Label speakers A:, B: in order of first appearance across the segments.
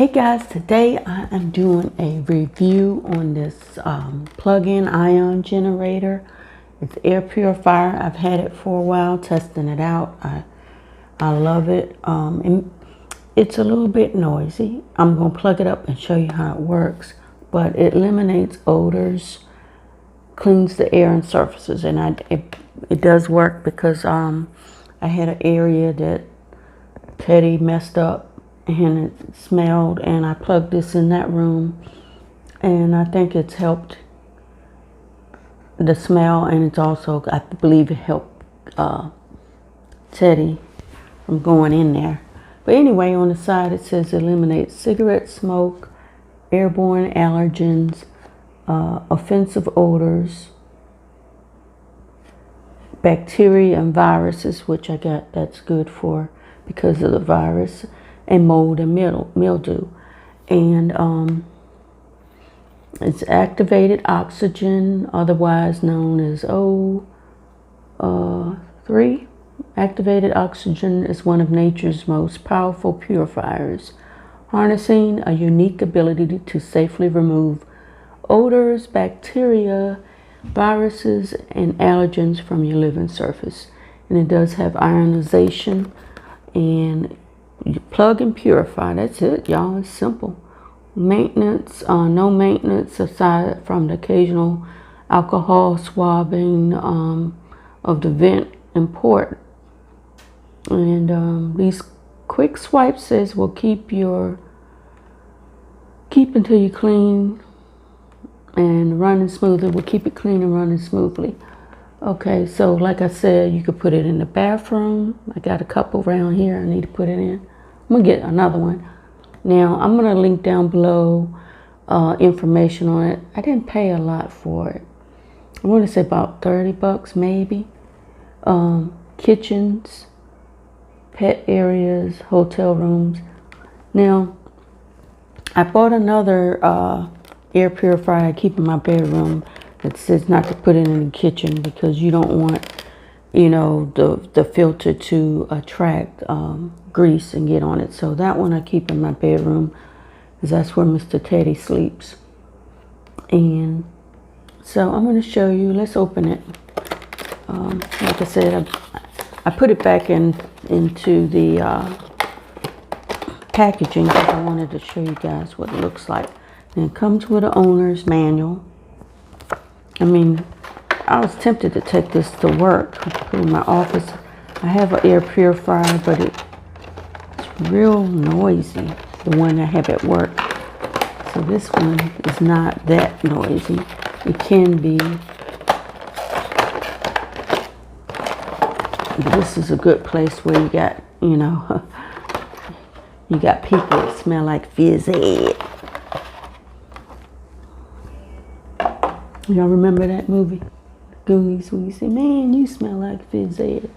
A: Hey guys, today I am doing a review on this plug-in ion generator. It's air purifier. I've had it for a while, testing it out. I love it. And it's a little bit noisy. I'm going to plug it up and show you how it works. But it eliminates odors, cleans the air and surfaces, and it does work because I had an area that Teddy messed up and it smelled, and I plugged this in that room, and I think it's helped the smell, and it's also, I believe it helped Teddy from going in there. But anyway, on the side it says eliminate cigarette smoke, airborne allergens, offensive odors, bacteria and viruses, which I got, that's good for because of the virus, and mold and mildew. And it's activated oxygen, otherwise known as O3. Activated oxygen is one of nature's most powerful purifiers, harnessing a unique ability to safely remove odors, bacteria, viruses, and allergens from your living surface. And it does have ionization, and you plug and purify. That's it, y'all. It's simple. Maintenance, no maintenance aside from the occasional alcohol swabbing of the vent and port. And these quick swipe says will keep until you clean and running smoothly. Will keep it clean and running smoothly. Okay, so like I said, you could put it in the bathroom. I got a couple around here I need to put it in. I'm gonna get another one. Now I'm gonna link down below information on it. I didn't pay a lot for it. I want to say about 30 bucks maybe. Kitchens, pet areas, hotel rooms. Now I bought another air purifier I keep in my bedroom that says not to put it in the kitchen because you don't want, you know, the filter to attract grease and get on it. So that one I keep in my bedroom because that's where Mr. Teddy sleeps. And so I'm going to show you. Let's open it. Like I said, I put it back into the packaging because I wanted to show you guys what it looks like. And it comes with an owner's manual. I mean, I was tempted to take this to work, put it in my office. I have an air purifier, but it's real noisy, the one I have at work. So this one is not that noisy. It can be. But this is a good place where you got, you know, you got people that smell like Fizz Ed. Y'all remember that movie, Goonies, when you say, man, you smell like Fizz Ed.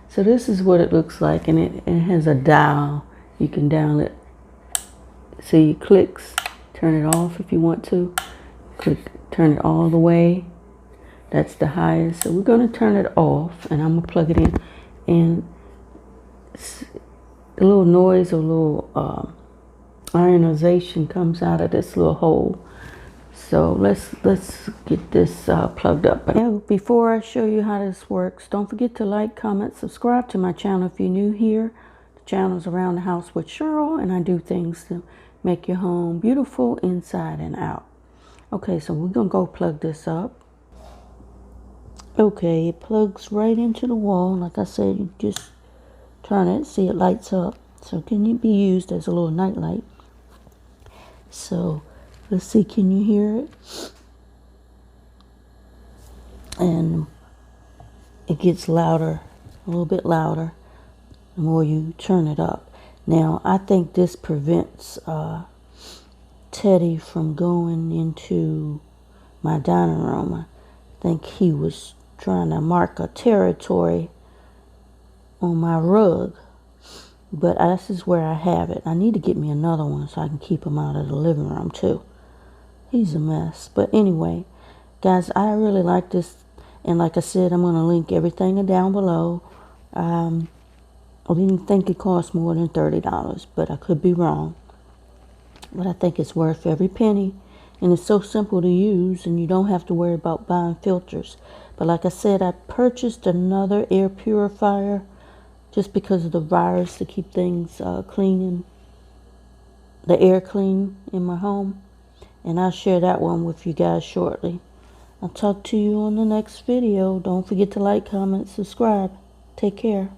A: So this is what it looks like, and it has a dial. You can dial it. See, it clicks, turn it off if you want to. Click, turn it all the way. That's the highest. So we're going to turn it off, and I'm going to plug it in. And a little noise, a little ionization comes out of this little hole. So let's get this plugged up. But before I show you how this works, don't forget to like, comment, subscribe to my channel if you're new here. The channel's Around the House with Cheryl, and I do things to make your home beautiful inside and out. Okay, so we're gonna go plug this up. Okay, it plugs right into the wall. Like I said, you just turn it, see it lights up. So can it be used as a little night light? So let's see, can you hear it? And it gets louder, a little bit louder, the more you turn it up. Now, I think this prevents Teddy from going into my dining room. I think he was trying to mark a territory on my rug. But this is where I have it. I need to get me another one so I can keep him out of the living room too. He's a mess. But anyway, guys, I really like this. And like I said, I'm going to link everything down below. I didn't think it cost more than $30, but I could be wrong. but I think it's worth every penny. And it's so simple to use, and you don't have to worry about buying filters. But like I said, I purchased another air purifier just because of the virus, to keep things clean and the air clean in my home. And I'll share that one with you guys shortly. I'll talk to you on the next video. Don't forget to like, comment, subscribe. Take care.